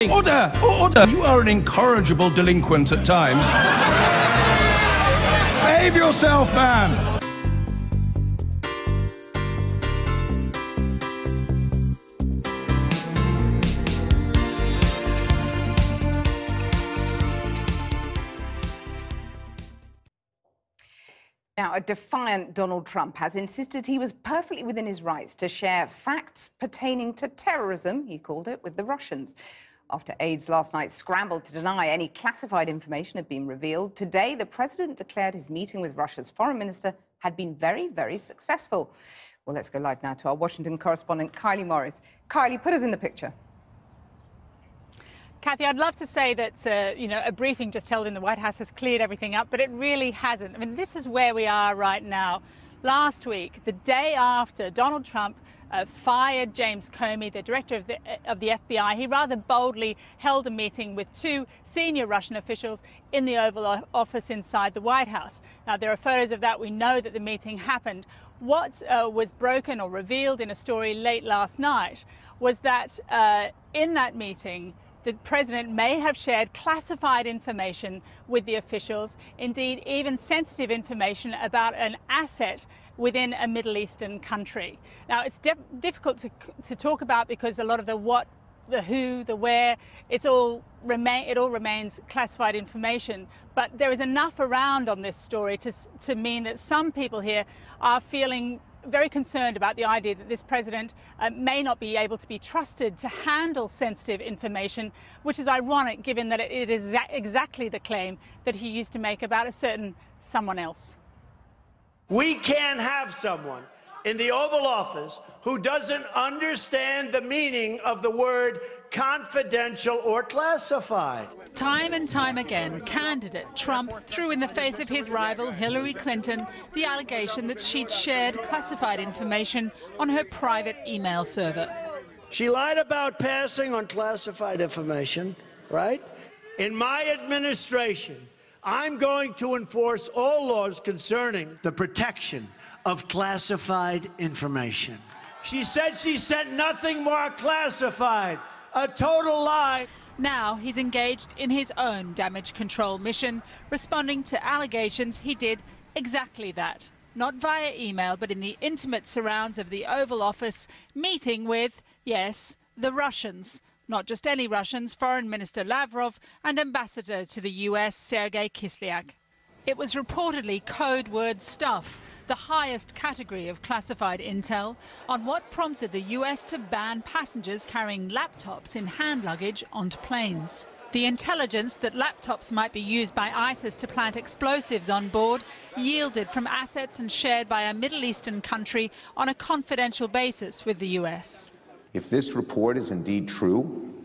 Order! Order! You are an incorrigible delinquent at times. Behave yourself, man! Now, a defiant Donald Trump has insisted he was perfectly within his rights to share facts pertaining to terrorism, he called it, with the Russians. After aides last night scrambled to deny any classified information had been revealed, today the president declared his meeting with Russia's foreign minister had been very, very successful. Well, let's go live now to our Washington correspondent, Kylie Morris. Kylie, put us in the picture. Kathy, I'd love to say that, a briefing just held in the White House has cleared everything up, but it really hasn't. I mean, this is where we are right now. Last week, the day after Donald Trump fired James Comey, the director of the FBI, he rather boldly held a meeting with two senior Russian officials in the Oval Office inside the White House. Now, there are photos of that. We know that the meeting happened. What was broken or revealed in a story late last night was that in that meeting, the president may have shared classified information with the officials, indeed even sensitive information about an asset within a Middle Eastern country. Now, it's difficult to talk about because a lot of the what, the who, the where, it all remains classified information. But there is enough around on this story to mean that some people here are feeling very concerned about the idea that this president may not be able to be trusted to handle sensitive information, which is ironic given that it is exactly the claim that he used to make about a certain someone else. We can't have someone in the Oval Office who doesn't understand the meaning of the word confidential or classified. Time and time again, candidate Trump threw in the face of his rival Hillary Clinton the allegation that she'd shared classified information on her private email server. She lied about passing on classified information, right? In my administration, I'm going to enforce all laws concerning the protection of classified information. She said she sent nothing more classified. A total lie. Now he's engaged in his own damage control mission, responding to allegations he did exactly that. Not via email, but in the intimate surrounds of the Oval Office, meeting with, yes, the Russians. Not just any Russians, Foreign Minister Lavrov and Ambassador to the US, Sergei Kislyak. It was reportedly code word stuff, the highest category of classified intel, on what prompted the US to ban passengers carrying laptops in hand luggage onto planes. The intelligence that laptops might be used by ISIS to plant explosives on board yielded from assets and shared by a Middle Eastern country on a confidential basis with the US. If this report is indeed true,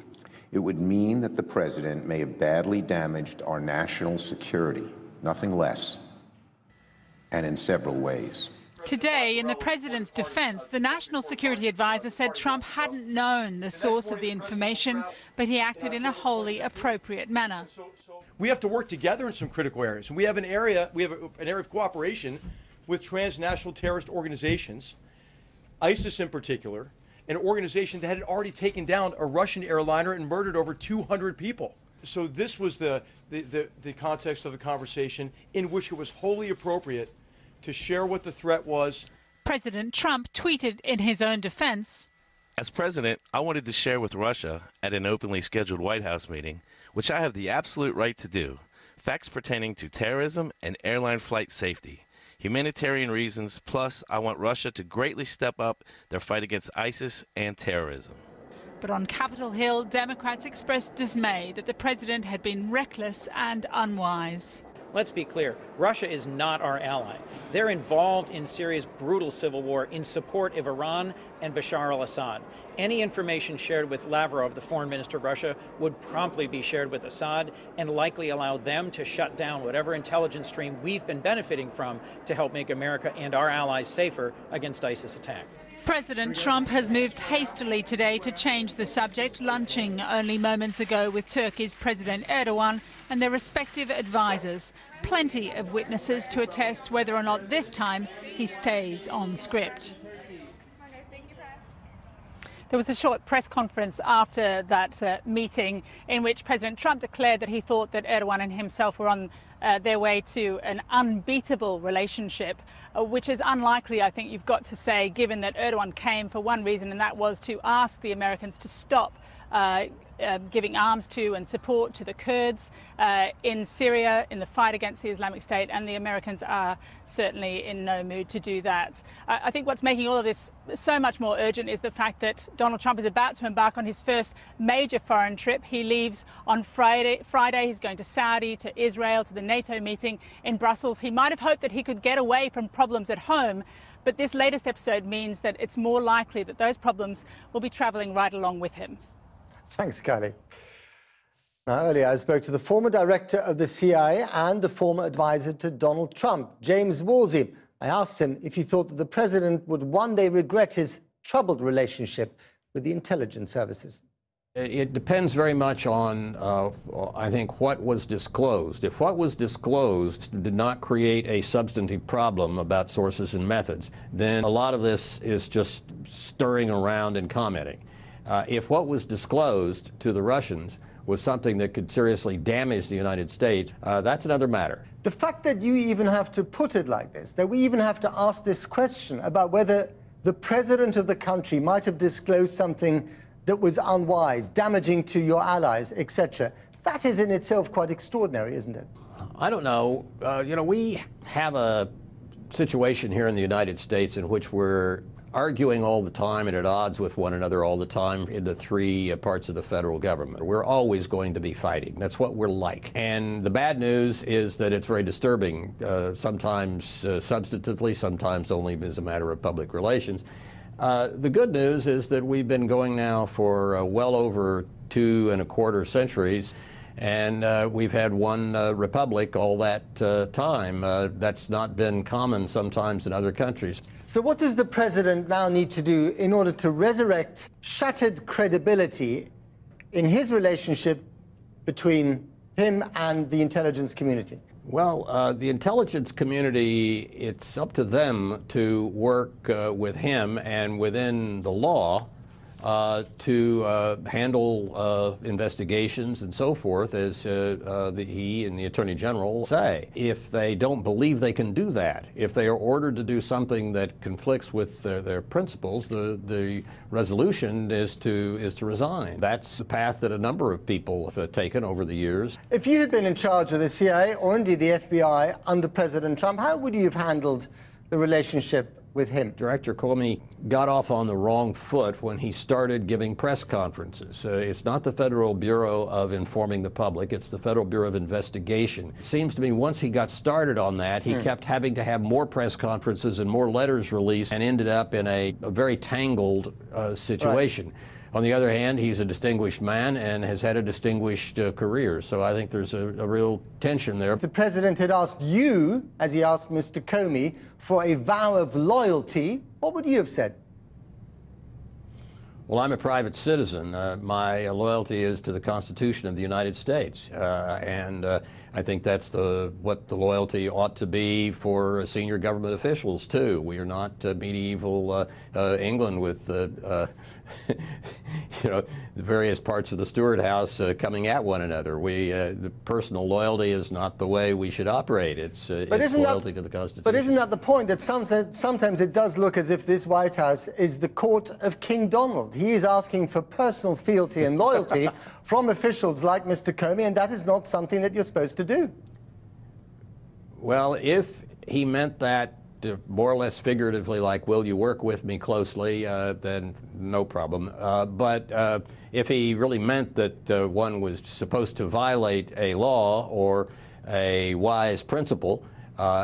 it would mean that the president may have badly damaged our national security, nothing less, and in several ways. Today, in the president's defense, the national security advisor said Trump hadn't known the source of the information, but he acted in a wholly appropriate manner. We have to work together in some critical areas. And we have an area of cooperation with transnational terrorist organizations, ISIS in particular, an organization that had already taken down a Russian airliner and murdered over 200 people. So this was the context of the conversation in which it was wholly appropriate to share what the threat was. President Trump tweeted in his own defense, "As president, I wanted to share with Russia at an openly scheduled White House meeting, which I have the absolute right to do, facts pertaining to terrorism and airline flight safety. Humanitarian reasons, plus I want Russia to greatly step up their fight against ISIS and terrorism." But on Capitol Hill, Democrats expressed dismay that the president had been reckless and unwise. Let's be clear, Russia is not our ally. They're involved in Syria's brutal civil war in support of Iran and Bashar al-Assad. Any information shared with Lavrov, the foreign minister of Russia, would promptly be shared with Assad and likely allow them to shut down whatever intelligence stream we've been benefiting from to help make America and our allies safer against ISIS attack. President Trump has moved hastily today to change the subject, lunching only moments ago with Turkey's President Erdogan and their respective advisors. Plenty of witnesses to attest whether or not this time he stays on script. There was a short press conference after that meeting in which President Trump declared that he thought that Erdogan and himself were on their way to an unbeatable relationship, which is unlikely, I think you've got to say, given that Erdogan came for one reason, and that was to ask the Americans to stop giving arms to and support to the Kurds in Syria in the fight against the Islamic State, and the Americans are certainly in no mood to do that. I think what's making all of this so much more urgent is the fact that Donald Trump is about to embark on his first major foreign trip. He leaves on Friday. He's going to Saudi, to Israel, to the NATO meeting in Brussels. He might have hoped that he could get away from problems at home, but this latest episode means that it's more likely that those problems will be travelling right along with him. Thanks, Kylie. Now, earlier I spoke to the former director of the CIA and the former advisor to Donald Trump, James Woolsey. I asked him if he thought that the president would one day regret his troubled relationship with the intelligence services. It depends very much on, I think, what was disclosed. If what was disclosed did not create a substantive problem about sources and methods, then a lot of this is just stirring around and commenting. If what was disclosed to the Russians was something that could seriously damage the United States, that's another matter. The fact that you even have to put it like this, that we even have to ask this question about whether the president of the country might have disclosed something that was unwise, damaging to your allies, etc., that is in itself quite extraordinary, isn't it? I don't know. You know, we have a situation here in the United States in which we're arguing all the time and at odds with one another all the time in the three parts of the federal government. We're always going to be fighting. That's what we're like. And the bad news is that it's very disturbing, sometimes substantively, sometimes only as a matter of public relations. The good news is that we've been going now for well over 2¼ centuries, and we've had one republic all that time. That's not been common sometimes in other countries. So what does the president now need to do in order to resurrect shattered credibility in his relationship between him and the intelligence community? Well, the intelligence community, it's up to them to work with him and within the law to handle investigations and so forth, as he and the Attorney General say. If they don't believe they can do that, if they are ordered to do something that conflicts with their principles, the resolution is to resign. That's the path that a number of people have taken over the years. If you had been in charge of the CIA or indeed the FBI under President Trump, how would you have handled the relationship with him? Director Comey got off on the wrong foot when he started giving press conferences. It's not the Federal Bureau of Informing the Public, it's the Federal Bureau of Investigation. It seems to me once he got started on that, he kept having to have more press conferences and more letters released and ended up in a very tangled situation. Right. On the other hand, he's a distinguished man and has had a distinguished career, so I think there's a real tension there. If the president had asked you, as he asked Mr. Comey, for a vow of loyalty, what would you have said? Well, I'm a private citizen. My loyalty is to the Constitution of the United States, and I think that's what the loyalty ought to be for senior government officials, too. We are not medieval England with you know, the various parts of the Stewart House coming at one another. The personal loyalty is not the way we should operate. It's loyalty to the Constitution. But isn't that the point, that sometimes it does look as if this White House is the court of King Donald? He is asking for personal fealty and loyalty from officials like Mr. Comey, and that is not something that you're supposed to do. Well, if he meant that more or less figuratively, like, will you work with me closely, then no problem. But if he really meant that one was supposed to violate a law or a wise principle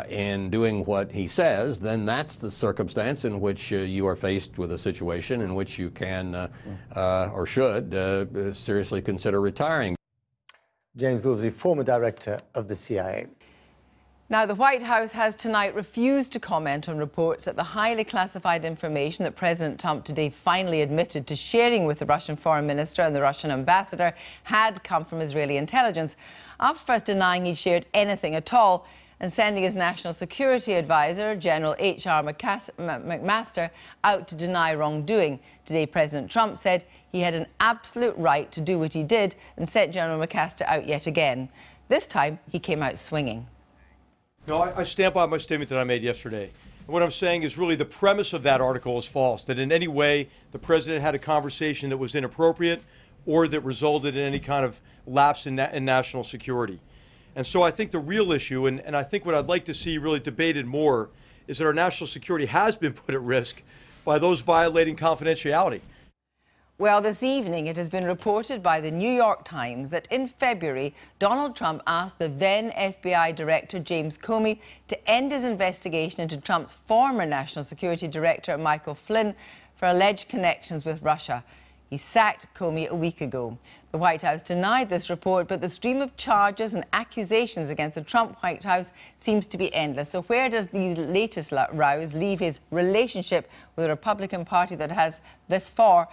in doing what he says, then that's the circumstance in which you are faced with a situation in which you can or should seriously consider retiring. James Woolsey, former director of the CIA. Now, the White House has tonight refused to comment on reports that the highly classified information that President Trump today finally admitted to sharing with the Russian foreign minister and the Russian ambassador had come from Israeli intelligence, after first denying he'd shared anything at all and sending his national security advisor, General H.R. McMaster, out to deny wrongdoing. Today, President Trump said he had an absolute right to do what he did and sent General McMaster out yet again. This time, he came out swinging. No, I stand by my statement that I made yesterday. And what I'm saying is really the premise of that article is false, that in any way the president had a conversation that was inappropriate or that resulted in any kind of lapse in national security. And so I think the real issue, and I think what I'd like to see really debated more, is that our national security has been put at risk by those violating confidentiality. Well, this evening it has been reported by the New York Times that in February, Donald Trump asked the then FBI Director James Comey to end his investigation into Trump's former National Security Director Michael Flynn for alleged connections with Russia. He sacked Comey a week ago. The White House denied this report, but the stream of charges and accusations against the Trump White House seems to be endless. So where does these latest rows leave his relationship with the Republican Party that has thus far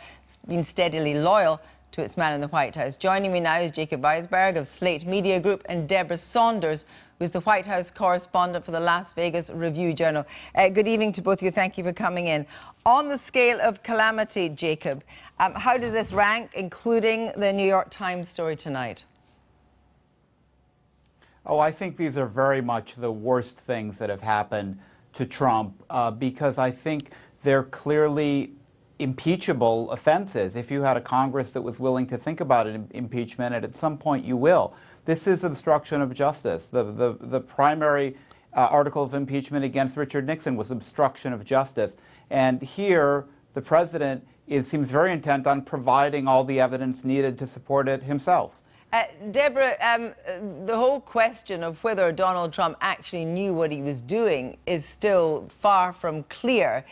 been steadily loyal to its man in the White House? Joining me now is Jacob Weisberg of Slate Media Group and Deborah Saunders, who's the White House correspondent for the Las Vegas Review-Journal. Good evening to both of you. Thank you for coming in. On the scale of calamity, Jacob, how does this rank, including the New York Times story tonight? Oh, I think these are very much the worst things that have happened to Trump because I think they're clearly impeachable offenses. If you had a Congress that was willing to think about impeachment, and at some point you will. This is obstruction of justice. The primary article of impeachment against Richard Nixon was obstruction of justice. And here, the president seems very intent on providing all the evidence needed to support it himself. Deborah, the whole question of whether Donald Trump actually knew what he was doing is still far from clear.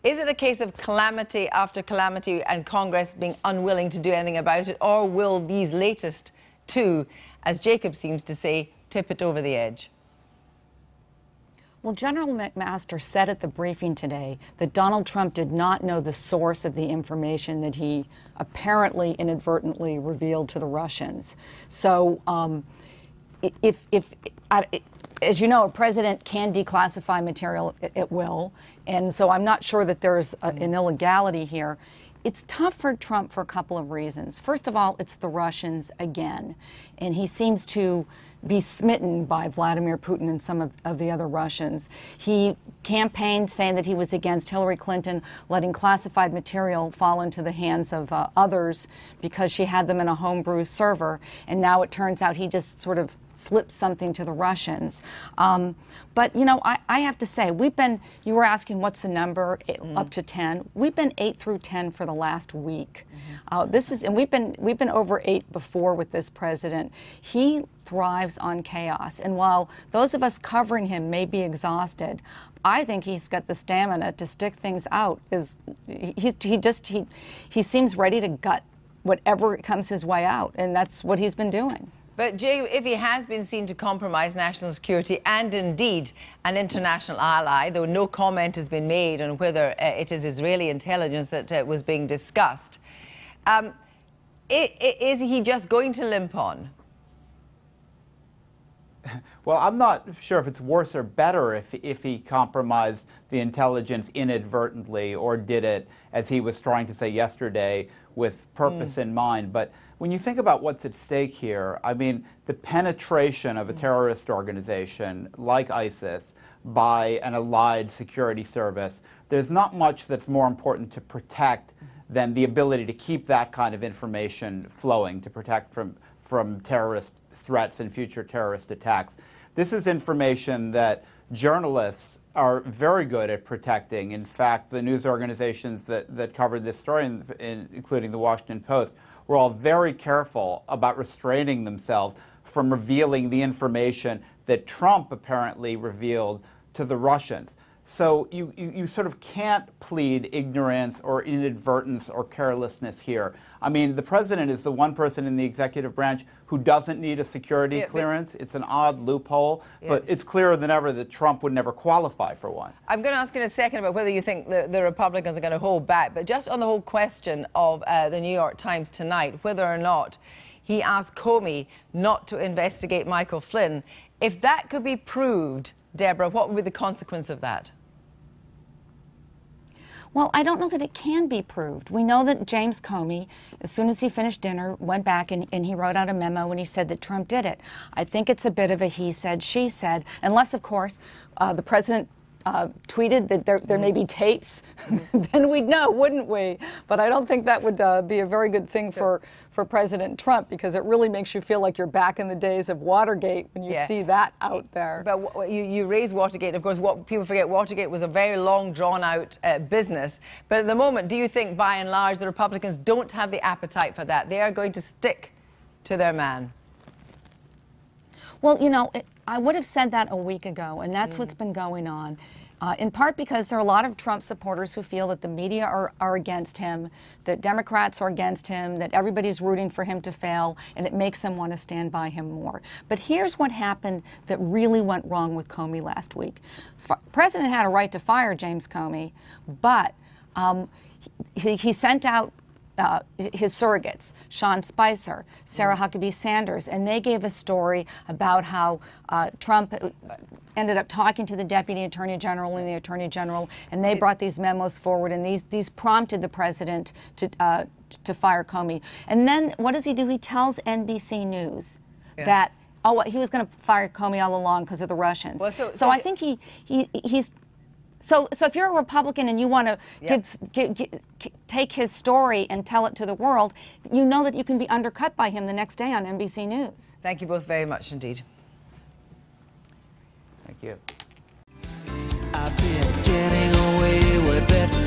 Is it a case of calamity after calamity and Congress being unwilling to do anything about it, or will these latest two, as Jacob seems to say, tip it over the edge? Well, General McMaster said at the briefing today that Donald Trump did not know the source of the information that he apparently inadvertently revealed to the Russians. So as you know, a president can declassify material at will, and so I'm not sure that there's an illegality here. It's tough for Trump for a couple of reasons. First of all, it's the Russians again, and he seems to be smitten by Vladimir Putin and some of the other Russians. He campaigned saying that he was against Hillary Clinton letting classified material fall into the hands of others because she had them in a homebrew server, and now it turns out he just sort of slipped something to the Russians. But, you know, I have to say, you were asking what's the number, up to 10. We've been 8 through 10 for the last week. And we've been over 8 before with this president. He thrives on chaos. And while those of us covering him may be exhausted, I think he's got the stamina to stick things out. He seems ready to gut whatever comes his way out, and that's what he's been doing. But, Jay, if he has been seen to compromise national security and indeed an international ally, though no comment has been made on whether it is Israeli intelligence that was being discussed, is he just going to limp on? Well, I'm not sure if it's worse or better if he compromised the intelligence inadvertently or did it, as he was trying to say yesterday, with purpose in mind. But when you think about what's at stake here, I mean, the penetration of a terrorist organization like ISIS by an allied security service, there's not much that's more important to protect than the ability to keep that kind of information flowing, to protect from terrorist threats and future terrorist attacks. This is information that journalists are very good at protecting. In fact, the news organizations that covered this story, including the Washington Post, were all very careful about restraining themselves from revealing the information that Trump apparently revealed to the Russians. So you sort of can't plead ignorance or inadvertence or carelessness here. I mean, the president is the one person in the executive branch who doesn't need a security clearance. It's an odd loophole, but it's clearer than ever that Trump would never qualify for one. I'm going to ask in a second about whether you think the Republicans are going to hold back, but just on the whole question of the New York Times tonight, whether or not he asked Comey not to investigate Michael Flynn, If that could be proved, Deborah, what would be the consequence of that? Well, I don't know that it can be proved. We know that James Comey, as soon as he finished dinner, went back and he wrote out a memo and he said that Trump did it. I think it's a bit of a he said, she said, unless, of course, the president tweeted that there may be tapes, then we'd know, wouldn't we? But I don't think that would be a very good thing for President Trump, because it really makes you feel like you're back in the days of Watergate when you see that out there. But you raise Watergate. Of course, what people forget, Watergate was a very long, drawn-out business. But at the moment, do you think, by and large, the Republicans don't have the appetite for that? They are going to stick to their man? Well, you know, I would have said that a week ago, and that's what's been going on. In part because there are a lot of Trump supporters who feel that the media are against him, that Democrats are against him, that everybody's rooting for him to fail, and it makes them want to stand by him more. But here's what happened that really went wrong with Comey last week. The president had a right to fire James Comey, but he sent out his surrogates, Sean Spicer, Sarah Huckabee Sanders, and they gave a story about how Trump ended up talking to the Deputy Attorney General and the Attorney General, and they brought these memos forward, and these prompted the president to fire Comey. And then what does he do? He tells NBC News that, oh, he was going to fire Comey all along because of the Russians. Well, so I think he's... So if you're a Republican and you want to take his story and tell it to the world, you know that you can be undercut by him the next day on NBC News. Thank you both very much indeed. Thank you. I've been getting away with it.